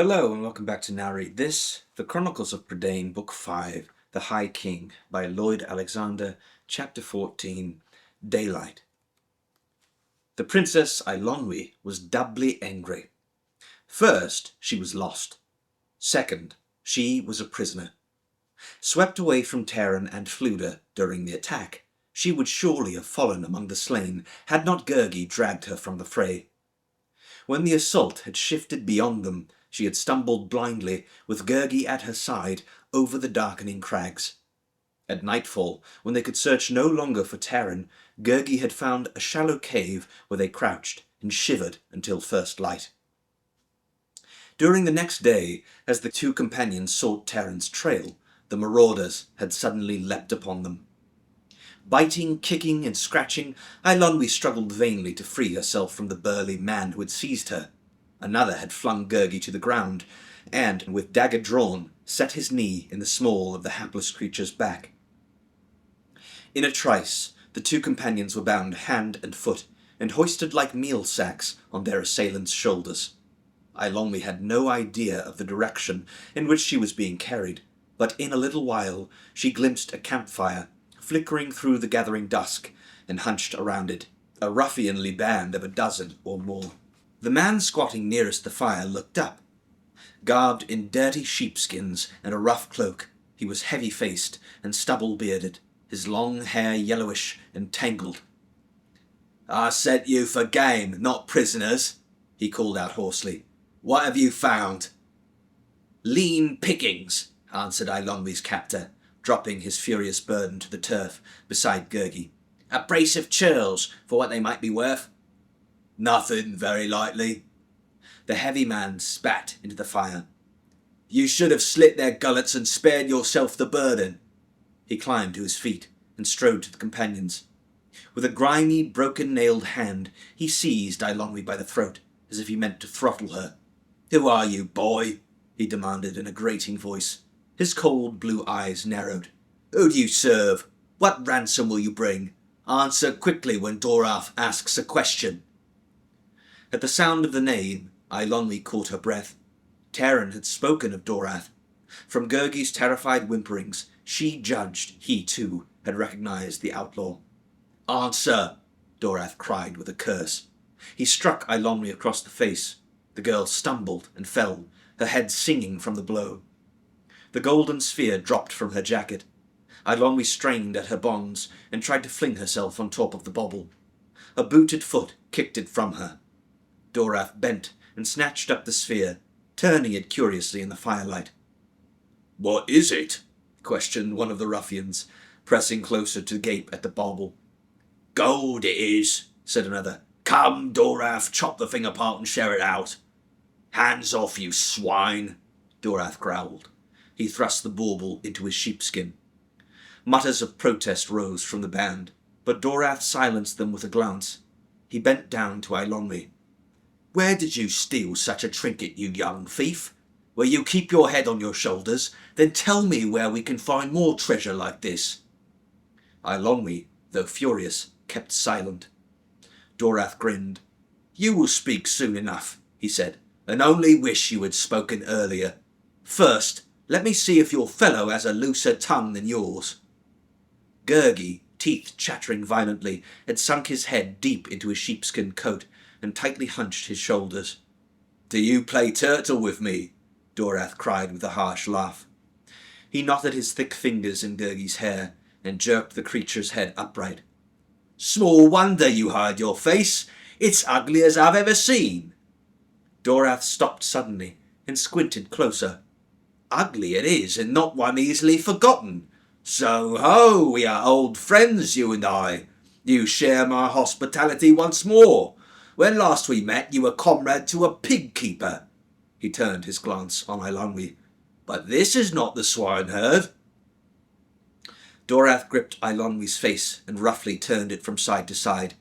Hello and welcome back to Narrate This, The Chronicles of Prydain, Book 5, The High King, by Lloyd Alexander, Chapter 14, Daylight. The Princess Eilonwy was doubly angry. First, she was lost. Second, she was a prisoner. Swept away from Terran and Fluda during the attack, she would surely have fallen among the slain had not Gurgi dragged her from the fray. When the assault had shifted beyond them, she had stumbled blindly, with Gurgi at her side, over the darkening crags. At nightfall, when they could search no longer for Terran, Gurgi had found a shallow cave where they crouched and shivered until first light. During the next day, as the two companions sought Terran's trail, the marauders had suddenly leapt upon them. Biting, kicking, and scratching, Eilonwy struggled vainly to free herself from the burly man who had seized her. Another had flung Gurgi to the ground, and, with dagger drawn, set his knee in the small of the hapless creature's back. In a trice, the two companions were bound hand and foot, and hoisted like meal sacks on their assailants' shoulders. Eilonwy had no idea of the direction in which she was being carried, but in a little while she glimpsed a campfire, flickering through the gathering dusk, and hunched around it, a ruffianly band of a dozen or more. The man squatting nearest the fire looked up. Garbed in dirty sheepskins and a rough cloak, he was heavy-faced and stubble-bearded, his long hair yellowish and tangled. "I sent you for game, not prisoners," he called out hoarsely. "What have you found?" "Lean pickings," answered Eilonwy's captor, dropping his furious burden to the turf beside Gurgi. "A brace of churls, for what they might be worth." "Nothing, very likely." The heavy man spat into the fire. "You should have slit their gullets and spared yourself the burden." He climbed to his feet and strode to the companions. With a grimy, broken-nailed hand, he seized Eilonwy by the throat, as if he meant to throttle her. "Who are you, boy?" he demanded in a grating voice. His cold blue eyes narrowed. "Who do you serve? What ransom will you bring? Answer quickly when Dorath asks a question." At the sound of the name, Eilonwy caught her breath. Terran had spoken of Dorath. From Gurgi's terrified whimperings, she judged he, too, had recognized the outlaw. "Answer!" Dorath cried with a curse. He struck Eilonwy across the face. The girl stumbled and fell, her head singing from the blow. The golden sphere dropped from her jacket. Eilonwy strained at her bonds and tried to fling herself on top of the bauble. A booted foot kicked it from her. Dorath bent and snatched up the sphere, turning it curiously in the firelight. "What is it?" questioned one of the ruffians, pressing closer to gape at the bauble. "Gold it is," said another. "Come, Dorath, chop the thing apart and share it out." "Hands off, you swine," Dorath growled. He thrust the bauble into his sheepskin. Mutters of protest rose from the band, but Dorath silenced them with a glance. He bent down to Eilonwy. "Where did you steal such a trinket, you young thief? Will you keep your head on your shoulders? Then tell me where we can find more treasure like this." Eilonwy, though furious, kept silent. Dorath grinned. "You will speak soon enough," he said, "and only wish you had spoken earlier. First, let me see if your fellow has a looser tongue than yours." Gurgi, teeth chattering violently, had sunk his head deep into his sheepskin coat and tightly hunched his shoulders. "Do you play turtle with me?" Dorath cried with a harsh laugh. He knotted his thick fingers in Gurgi's hair and jerked the creature's head upright. "Small wonder you hide your face. It's ugly as I've ever seen." Dorath stopped suddenly and squinted closer. "Ugly it is, and not one easily forgotten. So ho, we are old friends, you and I. You share my hospitality once more. When last we met, you were comrade to a pig-keeper." He turned his glance on Eilonwy. "But this is not the swineherd." Dorath gripped Eilonwy's face and roughly turned it from side to side.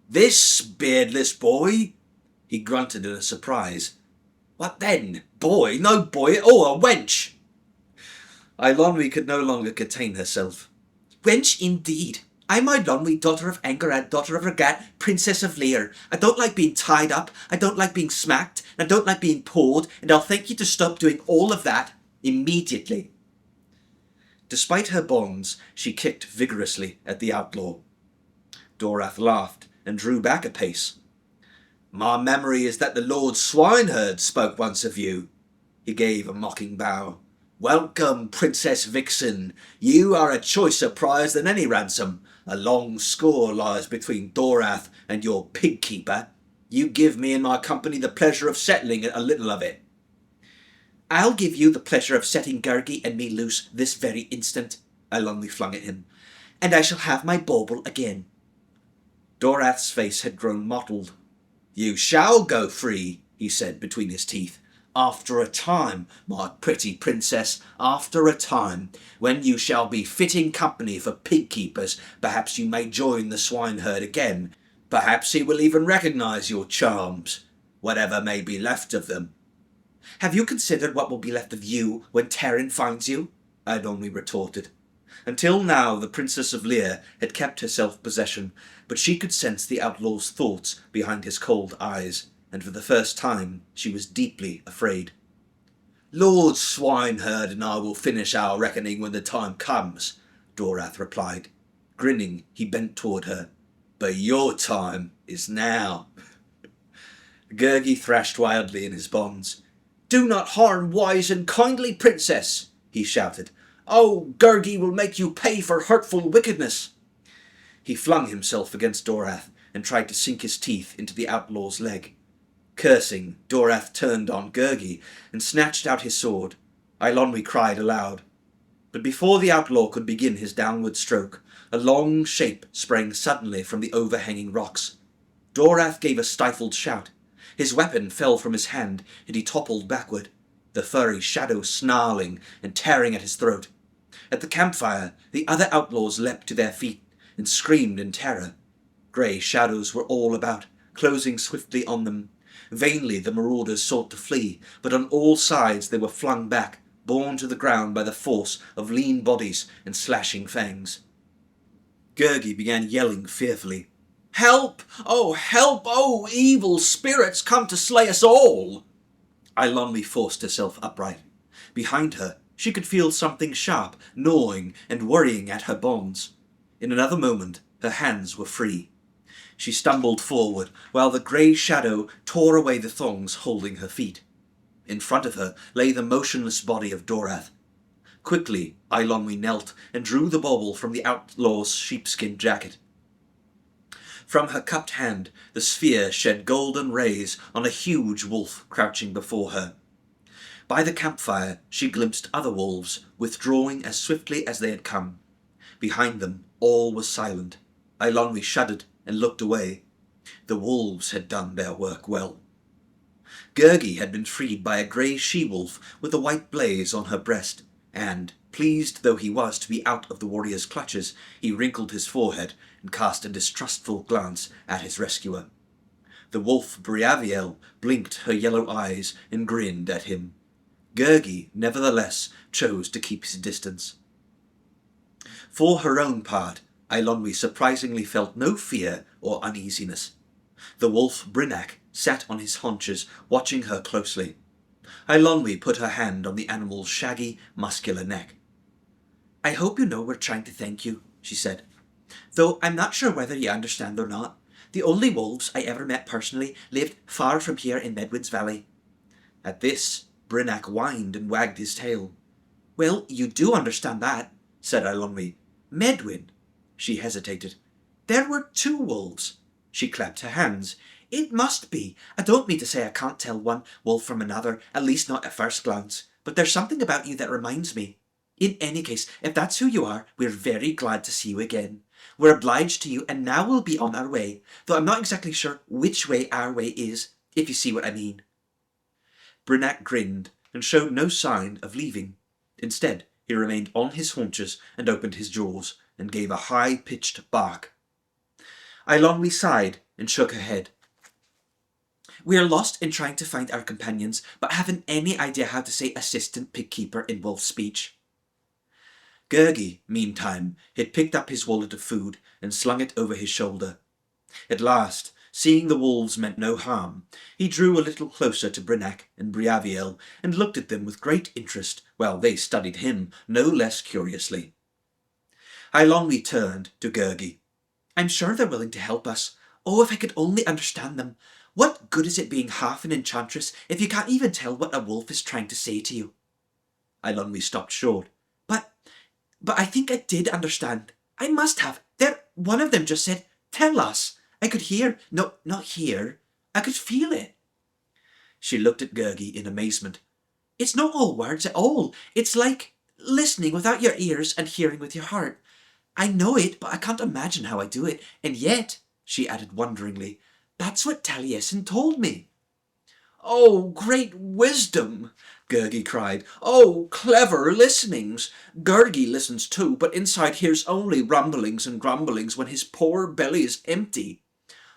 "This beardless boy?" He grunted in surprise. "What then? Boy? No boy at all, a wench!" Eilonwy could no longer contain herself. "Wench indeed! I'm Eilonwy, daughter of Engerad, daughter of Regat, Princess of Lear. I don't like being tied up, I don't like being smacked, and I don't like being pulled, and I'll thank you to stop doing all of that immediately." Despite her bonds, she kicked vigorously at the outlaw. Dorath laughed and drew back a pace. "My memory is that the Lord Swineherd spoke once of you." He gave a mocking bow. "Welcome, Princess Vixen. You are a choicer prize than any ransom. A long score lies between Dorath and your pig-keeper. You give me and my company the pleasure of settling a little of it." "I'll give you the pleasure of setting Gergie and me loose this very instant," Eilonwy flung at him, "and I shall have my bauble again." Dorath's face had grown mottled. "You shall go free," he said between his teeth. "After a time, my pretty princess, after a time, when you shall be fitting company for pig-keepers, perhaps you may join the swineherd again. Perhaps he will even recognise your charms, whatever may be left of them." "Have you considered what will be left of you when Terran finds you?" Eilonwy retorted. Until now, the Princess of Lear had kept her self-possession, but she could sense the outlaw's thoughts behind his cold eyes, and for the first time she was deeply afraid. "Lord Swineherd and I will finish our reckoning when the time comes," Dorath replied. Grinning, he bent toward her. "But your time is now." Gergie thrashed wildly in his bonds. "Do not harm wise and kindly princess," he shouted. "Oh, Gergie will make you pay for hurtful wickedness." He flung himself against Dorath and tried to sink his teeth into the outlaw's leg. Cursing, Dorath turned on Gergie and snatched out his sword. Eilonwy cried aloud. But before the outlaw could begin his downward stroke, a long shape sprang suddenly from the overhanging rocks. Dorath gave a stifled shout. His weapon fell from his hand, and he toppled backward, the furry shadow snarling and tearing at his throat. At the campfire, the other outlaws leapt to their feet and screamed in terror. Grey shadows were all about, closing swiftly on them. Vainly the marauders sought to flee, but on all sides they were flung back, borne to the ground by the force of lean bodies and slashing fangs. Gergie began yelling fearfully. "Help! Oh, evil spirits come to slay us all!" Eilonwy forced herself upright. Behind her, she could feel something sharp gnawing and worrying at her bonds. In another moment, her hands were free. She stumbled forward, while the grey shadow tore away the thongs holding her feet. In front of her lay the motionless body of Dorath. Quickly, Eilonwy knelt and drew the bauble from the outlaw's sheepskin jacket. From her cupped hand, the sphere shed golden rays on a huge wolf crouching before her. By the campfire, she glimpsed other wolves, withdrawing as swiftly as they had come. Behind them, all was silent. Eilonwy shuddered and looked away. The wolves had done their work well. Gergie had been freed by a grey she-wolf with a white blaze on her breast, and, pleased though he was to be out of the warrior's clutches, he wrinkled his forehead and cast a distrustful glance at his rescuer. The wolf Briaviel blinked her yellow eyes and grinned at him. Gergie, nevertheless, chose to keep his distance. For her own part, Eilonwy surprisingly felt no fear or uneasiness. The wolf Brinac sat on his haunches, watching her closely. Eilonwy put her hand on the animal's shaggy, muscular neck. "I hope you know we're trying to thank you," she said. "Though I'm not sure whether you understand or not. The only wolves I ever met personally lived far from here in Medwin's Valley." At this, Brinac whined and wagged his tail. "Well, you do understand that," said Eilonwy. "Medwin." She hesitated. "There were 2 wolves." She clapped her hands. "It must be. I don't mean to say I can't tell one wolf from another, at least not at first glance, but there's something about you that reminds me. In any case, if that's who you are, we're very glad to see you again. We're obliged to you, and now we'll be on our way, though I'm not exactly sure which way our way is, if you see what I mean." Brinac grinned and showed no sign of leaving. Instead, he remained on his haunches and opened his jaws and gave a high-pitched bark. Eilonwy sighed and shook her head. "We're lost in trying to find our companions, but haven't any idea how to say assistant pig-keeper in wolf speech." Gurgi, meantime, had picked up his wallet of food and slung it over his shoulder. At last, seeing the wolves meant no harm, he drew a little closer to Brinac and Briaviel and looked at them with great interest, while they studied him no less curiously. Eilonwy turned to Gurgi. "I'm sure they're willing to help us. Oh, if I could only understand them. What good is it being half an enchantress if you can't even tell what a wolf is trying to say to you?" Eilonwy stopped short. But I think I did understand. I must have. One of them just said, 'Tell us.' I could hear. No, not hear. I could feel it." She looked at Gurgi in amazement. "It's not all words at all. It's like listening without your ears and hearing with your heart. I know it, but I can't imagine how I do it. And yet," she added wonderingly, "that's what Taliesin told me." "Oh, great wisdom!" Gurgi cried. "Oh, clever listenings! Gurgi listens too, but inside hears only rumblings and grumblings when his poor belly is empty.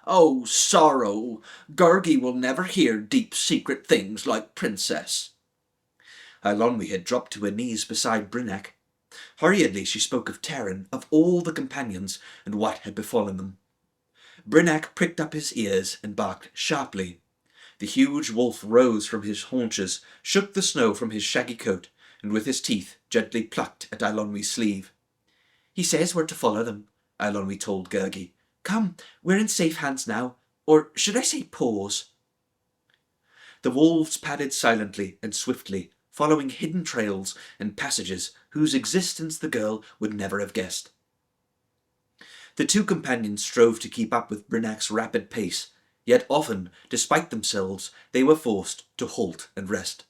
Oh, sorrow! Gurgi will never hear deep secret things like Princess." Eilonwy had dropped to her knees beside Brinac. Hurriedly she spoke of Taran, of all the companions, and what had befallen them. Brinac pricked up his ears and barked sharply. The huge wolf rose from his haunches, shook the snow from his shaggy coat, and with his teeth gently plucked at Eilonwy's sleeve. "He says we're to follow them," Eilonwy told Gurgi. "Come, we're in safe hands now. Or should I say paws?" The wolves padded silently and swiftly, following hidden trails and passages whose existence the girl would never have guessed. The two companions strove to keep up with Brinac's rapid pace, yet often, despite themselves, they were forced to halt and rest.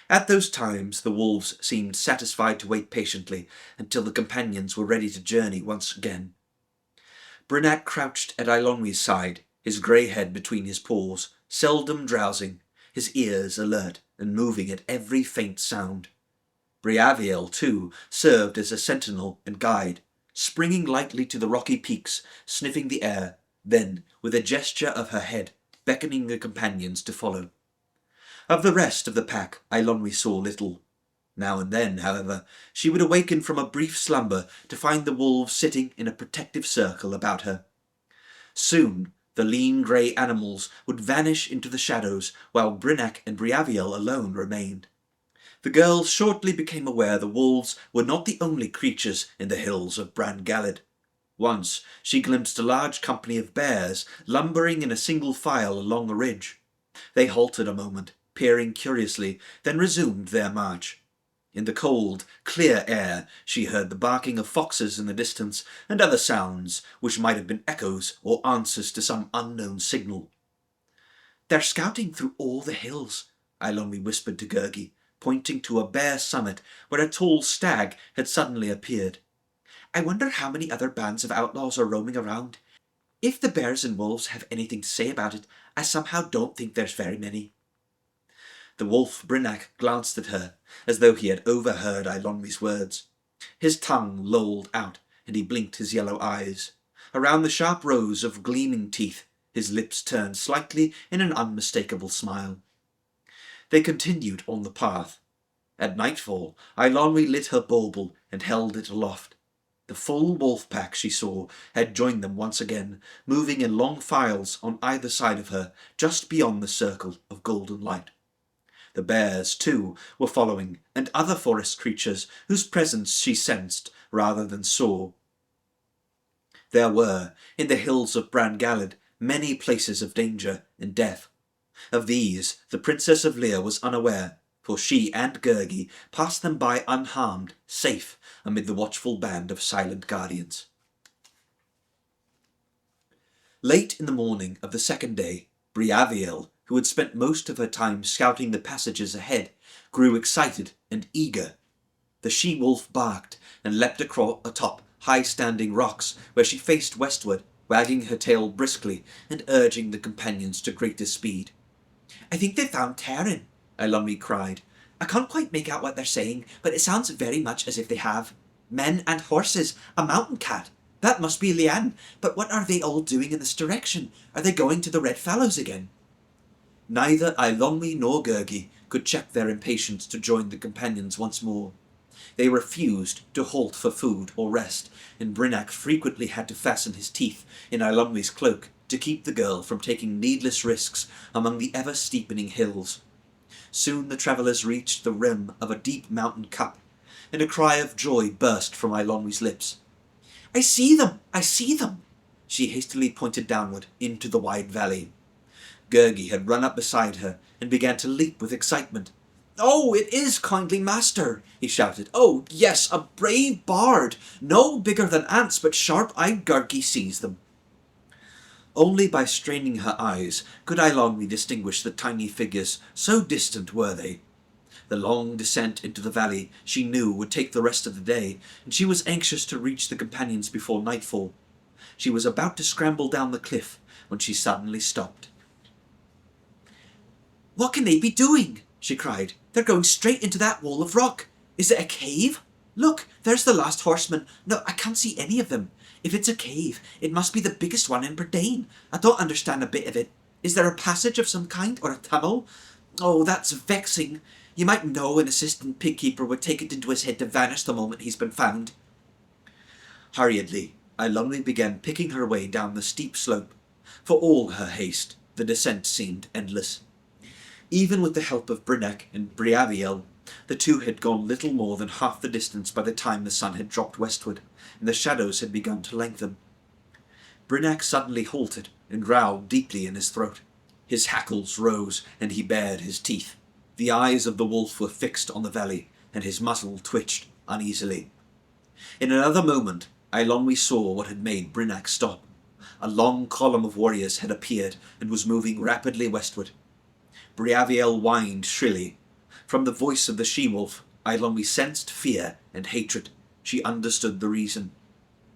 At those times the wolves seemed satisfied to wait patiently until the companions were ready to journey once again. Brinac crouched at Eilonwy's side, his grey head between his paws, seldom drowsing, his ears alert and moving at every faint sound. Briaviel, too, served as a sentinel and guide, springing lightly to the rocky peaks, sniffing the air, then, with a gesture of her head, beckoning the companions to follow. Of the rest of the pack Eilonwy saw little. Now and then, however, she would awaken from a brief slumber to find the wolves sitting in a protective circle about her. Soon the lean grey animals would vanish into the shadows, while Brinac and Briaviel alone remained. The girl shortly became aware the wolves were not the only creatures in the hills of Bran Galed. Once she glimpsed a large company of bears lumbering in a single file along a ridge. They halted a moment, peering curiously, then resumed their march. In the cold, clear air she heard the barking of foxes in the distance and other sounds which might have been echoes or answers to some unknown signal. "They're scouting through all the hills," Eilonwy whispered to Gurgi, pointing to a bare summit where a tall stag had suddenly appeared. "I wonder how many other bands of outlaws are roaming around. If the bears and wolves have anything to say about it, I somehow don't think there's very many." The wolf Brinac glanced at her, as though he had overheard Eilonwy's words. His tongue lolled out, and he blinked his yellow eyes. Around the sharp rows of gleaming teeth, his lips turned slightly in an unmistakable smile. They continued on the path. At nightfall, Eilonwy lit her bauble and held it aloft. The full wolf pack, she saw, had joined them once again, moving in long files on either side of her, just beyond the circle of golden light. The bears, too, were following, and other forest creatures whose presence she sensed rather than saw. There were, in the hills of Bran Galed, many places of danger and death. Of these the Princess of Lear was unaware, for she and Gurgi passed them by unharmed, safe amid the watchful band of silent guardians. Late in the morning of the second day, Briaviel, who had spent most of her time scouting the passages ahead, grew excited and eager. The she-wolf barked and leapt atop high-standing rocks, where she faced westward, wagging her tail briskly and urging the companions to greater speed. "I think they've found Taran," Eilonwy cried. "I can't quite make out what they're saying, but it sounds very much as if they have. Men and horses, a mountain cat. That must be Lian, but what are they all doing in this direction? Are they going to the Red Fallows again?" Neither Eilonwy nor Gurgi could check their impatience to join the companions once more. They refused to halt for food or rest, and Brynach frequently had to fasten his teeth in Eilonwy's cloak to keep the girl from taking needless risks among the ever-steepening hills. Soon the travellers reached the rim of a deep mountain cup, and a cry of joy burst from Eilonwy's lips. "I see them! I see them!" She hastily pointed downward into the wide valley. Gurgi had run up beside her and began to leap with excitement. "Oh, it is kindly master!" he shouted. "Oh, yes, a brave bard! No bigger than ants, but sharp-eyed Gurgi sees them." Only by straining her eyes could Eilonwy distinguish the tiny figures, so distant were they. The long descent into the valley she knew would take the rest of the day, and she was anxious to reach the companions before nightfall. She was about to scramble down the cliff when she suddenly stopped. "What can they be doing?" she cried. "They're going straight into that wall of rock. Is it a cave? Look, there's the last horseman. No, I can't see any of them. If it's a cave, it must be the biggest one in Prydain. I don't understand a bit of it. Is there a passage of some kind, or a tunnel? Oh, that's vexing. You might know an assistant pigkeeper would take it into his head to vanish the moment he's been found." Hurriedly, Eilonwy began picking her way down the steep slope. For all her haste, the descent seemed endless. Even with the help of Brynach and Briaviel, the two had gone little more than half the distance by the time the sun had dropped westward, and the shadows had begun to lengthen. Brynach suddenly halted and growled deeply in his throat. His hackles rose, and he bared his teeth. The eyes of the wolf were fixed on the valley, and his muzzle twitched uneasily. In another moment, Eilonwy saw what had made Brynach stop. A long column of warriors had appeared and was moving rapidly westward. Briaviel whined shrilly. From the voice of the she-wolf, Eilonwy sensed fear and hatred. She understood the reason.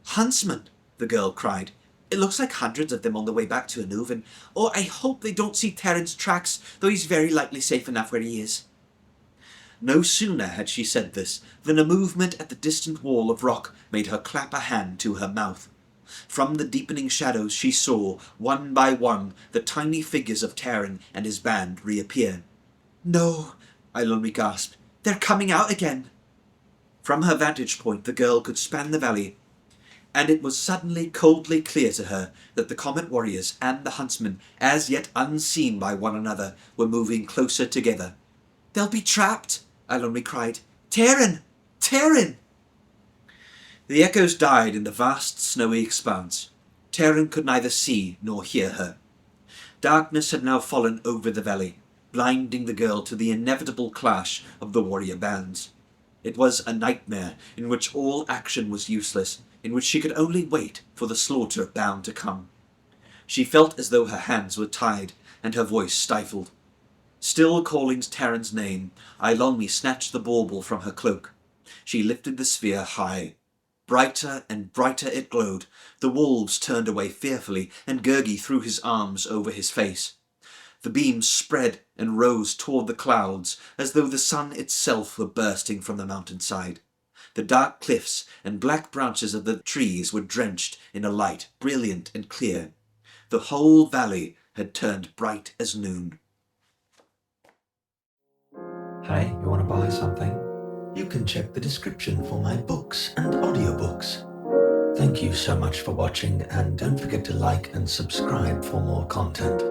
"Huntsman!" the girl cried. "It looks like hundreds of them on the way back to Anuvan. Oh, I hope they don't see Terran's tracks, though he's very likely safe enough where he is." No sooner had she said this than a movement at the distant wall of rock made her clap a hand to her mouth. From the deepening shadows she saw, one by one, the tiny figures of Terran and his band reappear. "No," Eilonwy gasped. "They're coming out again." From her vantage point the girl could span the valley, and it was suddenly coldly clear to her that the Comet warriors and the huntsmen, as yet unseen by one another, were moving closer together. "They'll be trapped," Eilonwy cried. "Terran! Terran!" The echoes died in the vast snowy expanse. Terran could neither see nor hear her. Darkness had now fallen over the valley, blinding the girl to the inevitable clash of the warrior bands. It was a nightmare in which all action was useless, in which she could only wait for the slaughter bound to come. She felt as though her hands were tied and her voice stifled. Still calling Terran's name, Eilonwy snatched the bauble from her cloak. She lifted the sphere high. Brighter and brighter it glowed. The wolves turned away fearfully, and Gurgi threw his arms over his face. The beams spread and rose toward the clouds, as though the sun itself were bursting from the mountainside. The dark cliffs and black branches of the trees were drenched in a light, brilliant and clear. The whole valley had turned bright as noon. Hey, you want to buy something? You can check the description for my books and audiobooks. Thank you so much for watching, and don't forget to like and subscribe for more content.